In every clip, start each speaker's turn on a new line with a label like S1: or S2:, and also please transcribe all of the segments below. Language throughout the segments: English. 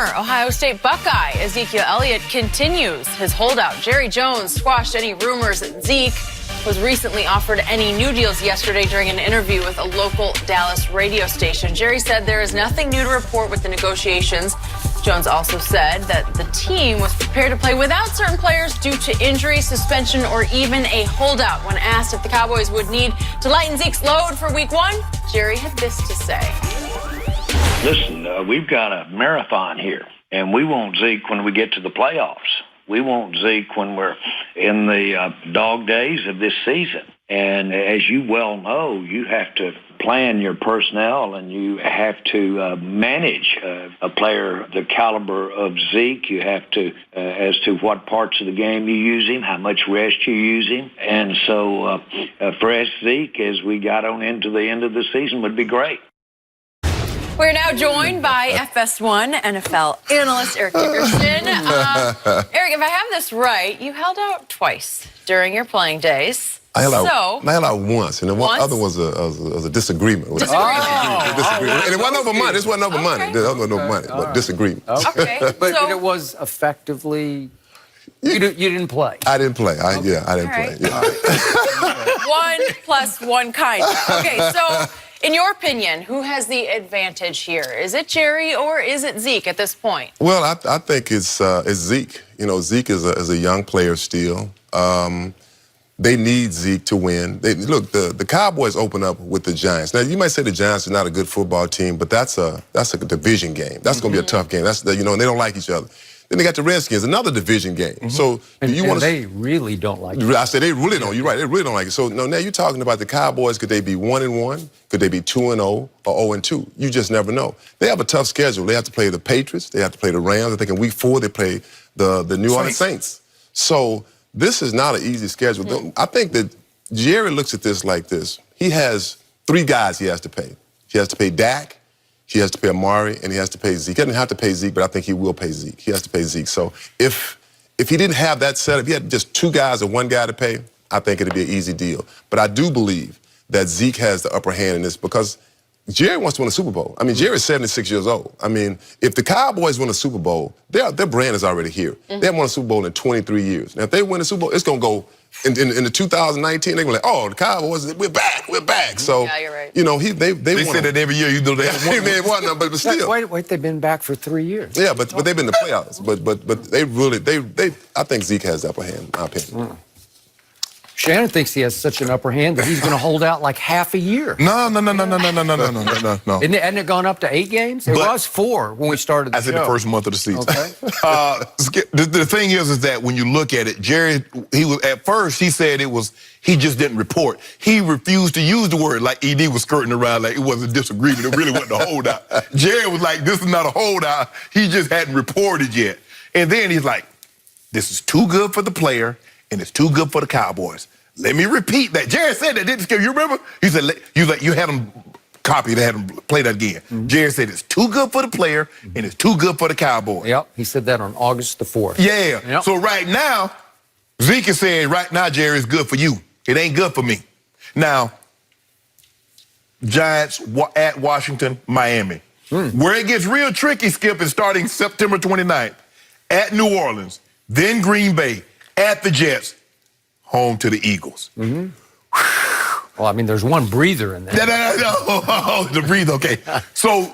S1: Ohio State Buckeye Ezekiel Elliott continues his holdout. Jerry Jones squashed any rumors that Zeke was recently offered any new deals yesterday during an interview with a local Dallas radio station. Jerry said there is nothing new to report with the negotiations. Jones also said that the team was prepared to play without certain players due to injury, suspension, or even a holdout. When asked if the Cowboys would need to lighten Zeke's load for Week 1, Jerry had this to say.
S2: Listen, we've got a marathon here, and we want Zeke when we get to the playoffs. We want Zeke when we're in the dog days of this season. And as you well know, you have to plan your personnel and you have to manage a player the caliber of Zeke. You have to, as to what parts of the game you use him, how much rest you use him. And so fresh Zeke, as we got on into the end of the season, would be great.
S1: We're now joined by FS1 NFL analyst Eric Dickerson. Eric, if I have this right, you held out twice during your playing days.
S3: I held out once, and the other was a disagreement. Disagreement. And it wasn't over money. This wasn't over money. There wasn't over money, but disagreement.
S1: Okay.
S4: But it was effectively, you didn't play.
S3: I didn't play. I didn't play. Yeah.
S1: 1 + 1 kind. Okay, so in your opinion, who has the advantage here? Is it Jerry or is it Zeke at this point?
S3: Well, I think it's Zeke. You know, Zeke is a young player still. They need Zeke to win. Look, the Cowboys open up with the Giants. Now, you might say the Giants are not a good football team, but that's a division game. That's going to be a tough game. And they don't like each other. Then they got the Redskins, another division game. So
S4: they really don't like it.
S3: I said they really don't. You're right. They really don't like it. So now you're talking about the Cowboys. Could they be 1-1? Could they be 2-0 or 0-2? You just never know. They have a tough schedule. They have to play the Patriots. They have to play the Rams. I think in Week 4 they play the New Orleans Saints. So this is not an easy schedule. I think that Jerry looks at this like this. He has 3 guys he has to pay. He has to pay Dak, he has to pay Amari, and he has to pay Zeke. He doesn't have to pay Zeke, but I think he will pay Zeke. He has to pay Zeke. So if he didn't have that set, if he had just 2 guys or 1 guy to pay, I think it'd be an easy deal. But I do believe that Zeke has the upper hand in this because Jerry wants to win a Super Bowl. I mean, Jerry's 76 years old. I mean, if the Cowboys win a Super Bowl, their brand is already here. They haven't won a Super Bowl in 23 years. Now, if they win a Super Bowl, it's going to go in the 2019. They're going to be like, oh, the Cowboys, we're back. So,
S1: yeah, you're right.
S3: You know, they
S5: say that every year. You know they
S3: haven't won, but still.
S4: Wait, they've been back for 3 years.
S3: Yeah, but they've been in the playoffs. But they really, I think Zeke has the upper hand, in my opinion.
S4: Shannon thinks he has such an upper hand that he's going to hold out like half a year.
S5: No.
S4: Hasn't it gone up to 8 games? It was 4 when we started the show.
S5: I said the first month of the season.
S4: Okay.
S5: The thing is that when you look at it, Jerry, at first he said he just didn't report. He refused to use the word like ED was skirting around like it was a disagreement. It really wasn't a holdout. Jerry was like, this is not a holdout. He just hadn't reported yet. And then he's like, this is too good for the player and it's too good for the Cowboys. Let me repeat that. Jerry said that, didn't you remember? He said, you had him copy that, had him play that again. Jerry said it's too good for the player and it's too good for the Cowboys.
S4: Yep, he said that on August the 4th.
S5: Yeah,
S4: yep.
S5: So right now, Zeke is saying, right now, Jerry, it's good for you. It ain't good for me. Now, Giants at Washington, Miami. Where it gets real tricky, Skip, is starting September 29th at New Orleans, then Green Bay, at the Jets, home to the Eagles.
S4: Well, I mean, there's one breather in there.
S5: No. The breather, okay. So,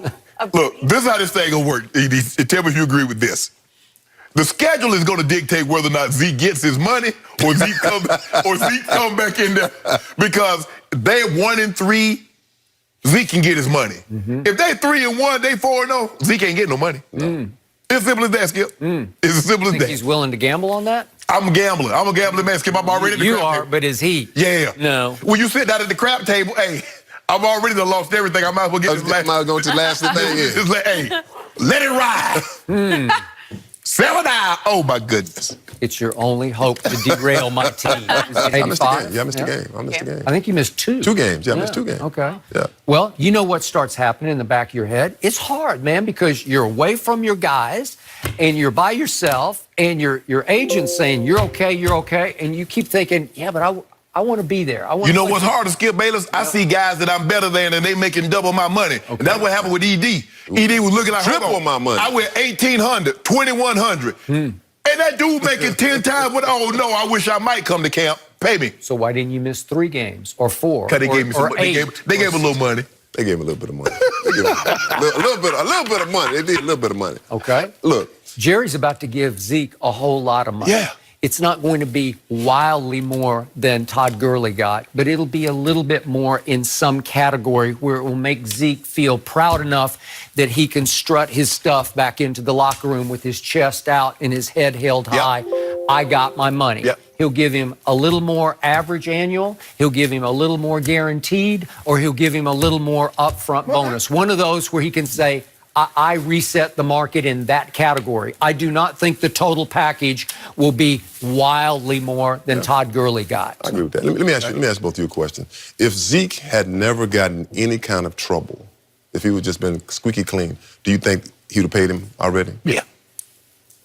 S5: look, this is how this thing gonna work. Tell me if you agree with this. The schedule is gonna dictate whether or not Zeke gets his money or Zeke come back in there. Because they're 1-3, Zeke can get his money. If they 3-1, they 4-0, Zeke ain't getting no money. It's as simple as that, Skip. It's as simple as that.
S4: He's willing to gamble on that?
S5: I'm a gambler. I'm a gambling man, Skip. I'm already at the crap table.
S4: You are, but is he?
S5: Yeah.
S4: No.
S5: When you sit down at the crap table, hey, I've already lost everything. I might as well get this last.
S3: Might go to the last thing.
S5: Hey, let it ride. Sell it out. Oh, my goodness.
S4: It's your only hope to derail my team.
S3: I missed the game. Yeah, I missed the game.
S4: I think you missed 2.
S3: 2 games. Yeah, I missed 2 games.
S4: Okay.
S3: Yeah.
S4: Well, you know what starts happening in the back of your head? It's hard, man, because you're away from your guys and you're by yourself and your agent's saying, you're okay, and you keep thinking, yeah, but I want to be there. I want
S5: You know what's hard to Skip Bayless? I see guys that I'm better than and they making double my money. Okay. And that's what happened with ED. ED was looking like,
S3: triple my money.
S5: I went 1,800, 2,100. And that dude making 10 times what? Oh, no, I wish I might come to camp. Pay me.
S4: So why didn't you miss 3 games or 4
S5: Because they gave me some money. They gave a little money.
S3: They gave him a little bit of money. They gave him a little bit of money. They did a little bit of money.
S4: Okay.
S3: Look.
S4: Jerry's about to give Zeke a whole lot of money.
S5: Yeah.
S4: It's not going to be wildly more than Todd Gurley got, but it'll be a little bit more in some category where it will make Zeke feel proud enough that he can strut his stuff back into the locker room with his chest out and his head held high. I got my money.
S5: Yep.
S4: He'll give him a little more average annual, he'll give him a little more guaranteed, or he'll give him a little more upfront bonus. One of those where he can say, I reset the market in that category. I do not think the total package will be wildly more than Todd Gurley got.
S3: I agree with that. Let me ask both of you a question. If Zeke had never gotten any kind of trouble, if he would just been squeaky clean, do you think he would have paid him already?
S5: Yeah.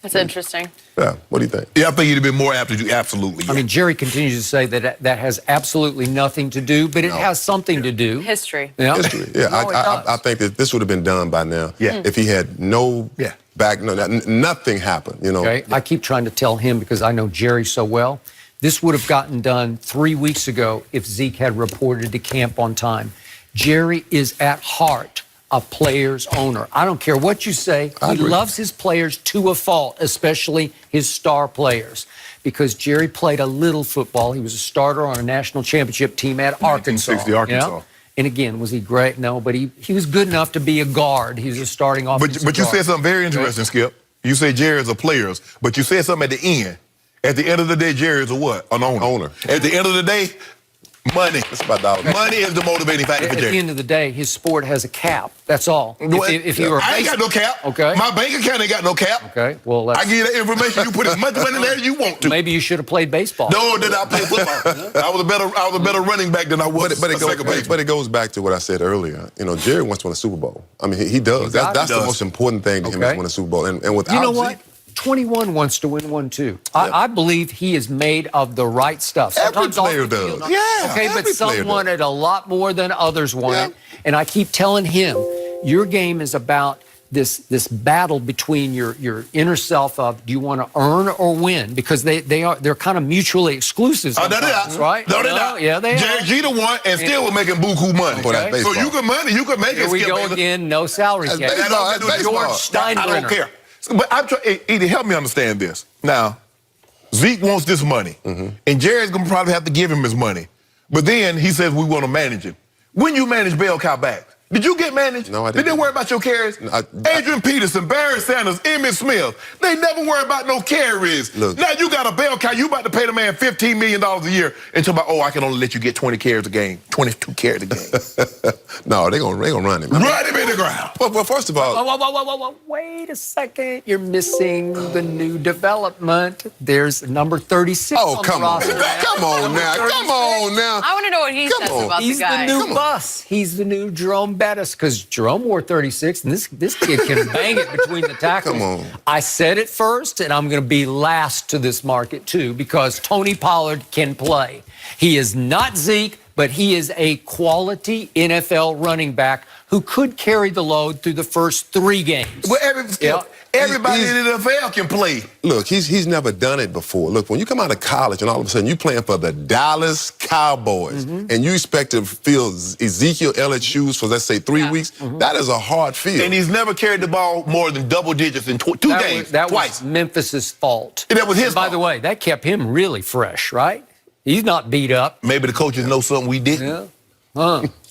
S1: That's interesting.
S3: Yeah. What do you think?
S5: Yeah, I think he'd have been more apt to do absolutely. Yeah.
S4: I mean, Jerry continues to say that that has absolutely nothing to do, but it has something to do.
S1: History.
S4: Yeah.
S3: History. Yeah,
S4: No,
S3: I think that this would have been done by now.
S5: Yeah.
S3: If he had no back, nothing happened. You know.
S4: Okay. I keep trying to tell him because I know Jerry so well. This would have gotten done 3 weeks ago if Zeke had reported to camp on time. Jerry is at heart a player's owner. I don't care what you say. He loves his players to a fault, especially his star players. Because Jerry played a little football. He was a starter on a national championship team at Arkansas.
S5: 1960 Arkansas.
S4: You know? And again, was he great? No, but he was good enough to be a guard. He was a starting offensive
S5: But you
S4: guard.
S5: said something very interesting, Skip. You say Jerry is a player's, but you said something at the end. At the end of the day, Jerry is a what? An owner. At the end of the day, money.
S3: It's about dollars.
S5: Money is the motivating factor for
S4: At
S5: Jerry.
S4: the end of the day, his sport has a cap. That's all. If you were
S5: I ain't got no cap.
S4: Okay.
S5: My bank account ain't got no cap.
S4: Okay. Well,
S5: I give you that information. You put as much money there as you want to.
S4: Maybe you should have played baseball.
S5: No, did I play football? I was a better running back than I was.
S3: But it goes back to what I said earlier. You know, Jerry wants to win a Super Bowl. I mean, he does. That's the most important thing to him is win a Super Bowl. And without
S4: you know what?
S3: Zeke,
S4: 21 wants to win one too. I believe he is made of the right stuff.
S3: Every
S4: Sometimes
S3: player does. Yeah.
S4: Okay, but
S3: every
S4: some
S3: player
S4: want
S3: does.
S4: it a lot more than others want it. And I keep telling him, your game is about this battle between your inner self of do you want to earn or win, because they're kind of mutually exclusive sometimes, right?
S5: No, they're not.
S4: Yeah, they are.
S5: Jerry Jeter won and still was making buku money.
S3: Okay.
S5: So you can make it.
S4: Here we
S5: Skip,
S4: go
S5: baby.
S4: again. No salary cap.
S3: baseball. That's baseball.
S4: George
S5: I
S4: Steinbrenner.
S5: don't care. But I'm trying. Edie, help me understand this. Now, Zeke wants this money, and Jerry's gonna probably have to give him his money. But then he says we want to manage him. When you manage bell cow backs, did you get managed?
S3: No, I didn't.
S5: Did they worry about your carries? Adrian Peterson, Barry Sanders, Emmitt Smith. They never worry about no carries.
S3: Look.
S5: Now you got a bell cow. You about to pay the man $15 million a year and talk about, I can only let you get 20 carries a game, 22 carries a game.
S3: No, they're gonna run him.
S5: Run him in the ground.
S3: Well, first of all,
S4: Whoa. Wait a second. You're missing the new development. There's number 36 on
S3: come
S4: the
S3: on.
S4: roster.
S3: Come on now. Come on now.
S1: I want to know what he says about
S4: He's
S1: the guy.
S4: the new bus. He's the new Jerome Bettis, because Jerome wore 36, and this kid can bang it between the tackles.
S3: Come on.
S4: I said it first, and I'm going to be last to this market, too, because Tony Pollard can play. He is not Zeke, but he is a quality NFL running back who could carry the load through the first 3 games.
S5: Well, everybody in the NFL can play.
S3: Look, he's never done it before. Look, when you come out of college and all of a sudden you're playing for the Dallas Cowboys and you expect to fill Ezekiel Elliott's shoes for, let's say, 3 weeks, that is a hard field.
S5: And he's never carried the ball more than double digits in 2 games.
S4: That
S5: twice.
S4: was Memphis's fault.
S5: And that was his
S4: And by
S5: fault.
S4: the way, that kept him really fresh, right? He's not beat up.
S5: Maybe the coaches know something we didn't.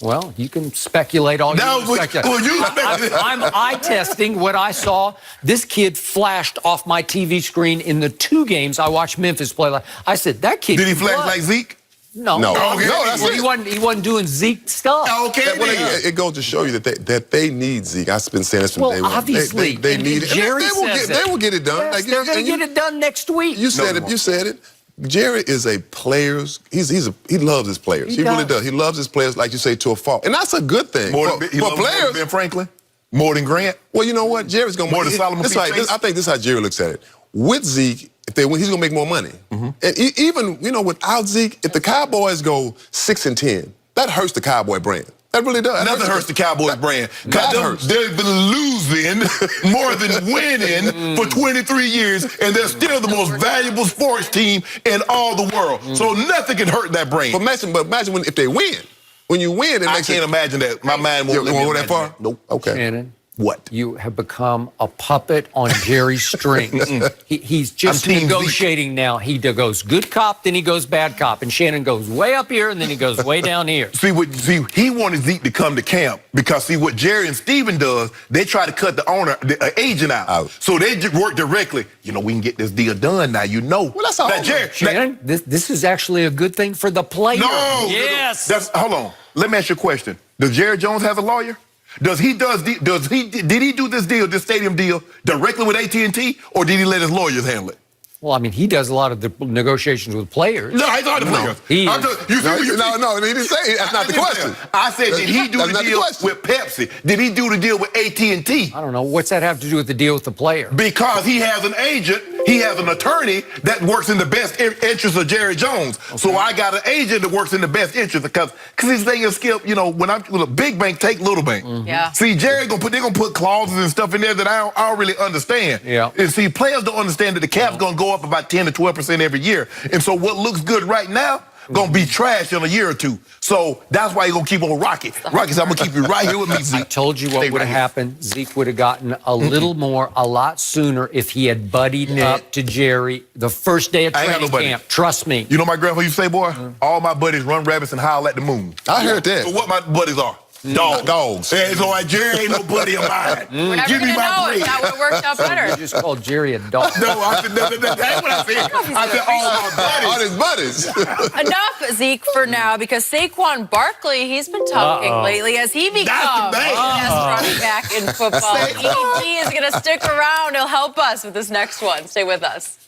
S4: Well, you can speculate all you want to speculate. I'm eye testing what I saw. This kid flashed off my TV screen in the 2 games I watched Memphis play. I said, that kid.
S5: Did he flash like Zeke?
S4: No.
S3: No.
S5: Okay.
S3: No, that's
S4: He wasn't doing Zeke stuff.
S5: Okay, then.
S3: It goes to show you that they need Zeke. I've been saying this from day one.
S4: Obviously.
S3: They need it.
S4: Jerry
S3: They will get it done.
S4: Yes, they're going to get it done next week.
S3: You said it. You said it. Jerry is a player's. He loves his players. He really does. He loves his players, like you say, to a fault, and that's a good thing
S5: More
S3: for
S5: than
S3: players.
S5: Ben Franklin, more than Grant.
S3: Well, you know what? Jerry's going
S5: more than Solomon.
S3: I think this is how Jerry looks at it. With Zeke, they win, he's gonna make more money. And even, you know, without Zeke, if the Cowboys go 6-10, that hurts the Cowboy brand. That really does.
S5: Nothing hurts the Cowboys brand. Because they've been losing more than winning for 23 years, and they're still the most valuable sports team in all the world. So nothing can hurt that brand.
S3: But imagine if they win. When you win, it makes
S5: I can't imagine that. My mind won't let me
S3: go that far.
S5: that. Nope.
S3: Okay.
S4: Shannon.
S5: What?
S4: You have become a puppet on Jerry's strings. He's just negotiating now. He goes good cop, then he goes bad cop. And Shannon goes way up here, and then he goes way down here.
S5: See, he wanted Zeke to come to camp because, see, what Jerry and Steven does, they try to cut the agent out. So they work directly. You know, we can get this deal done now, you know.
S3: Well, that's all.
S5: Jerry,
S4: Shannon, this is actually a good thing for the player.
S5: No.
S4: Yes.
S5: Hold on. Let me ask you a question. Does Jerry Jones have a lawyer? Did he do this deal, this stadium deal, directly with AT&T, or did he let his lawyers handle it?
S4: Well, I mean, he does a lot of the negotiations with players.
S5: No, I thought the players.
S3: No, he didn't say it. That's not the question.
S5: I said, did he do the deal with Pepsi? Did he do the deal with AT&T?
S4: I don't know. What's that have to do with the deal with the player?
S5: Because he has an agent, he has an attorney that works in the best interest of Jerry Jones. Okay. So I got an agent that works in the best interest because his thing is, Skip, you know, when I'm with a big bank, take little bank.
S1: Yeah.
S5: See, Jerry they're gonna put clauses and stuff in there that I don't really understand.
S4: Yeah.
S5: And see, players don't understand that the cap's gonna go up about 10 to 12% every year. And so what looks good right now gonna be trash in a year or two. So that's why you're gonna keep on rocking. Rocky said, I'm gonna keep you right here with me, Zeke.
S4: I told you what would have happened. Zeke would have gotten a little more, a lot sooner if he had buddied up to Jerry the first day of training camp. Trust me.
S5: You know my grandpa used to say, boy, all my buddies run rabbits and howl at the moon.
S3: I heard that.
S5: So what my buddies are? Dogs. And so like, Jerry ain't no buddy of mine.
S1: We're never going to know if that would have worked out better.
S4: You just called Jerry a dog.
S5: No, I said, that's what I said. I said, all my buddies.
S3: All his buddies.
S1: Enough, Zeke, for now, because Saquon Barkley, he's been talking lately as he becomes the best running back in football. ED is going to stick around. He'll help us with this next one. Stay with us.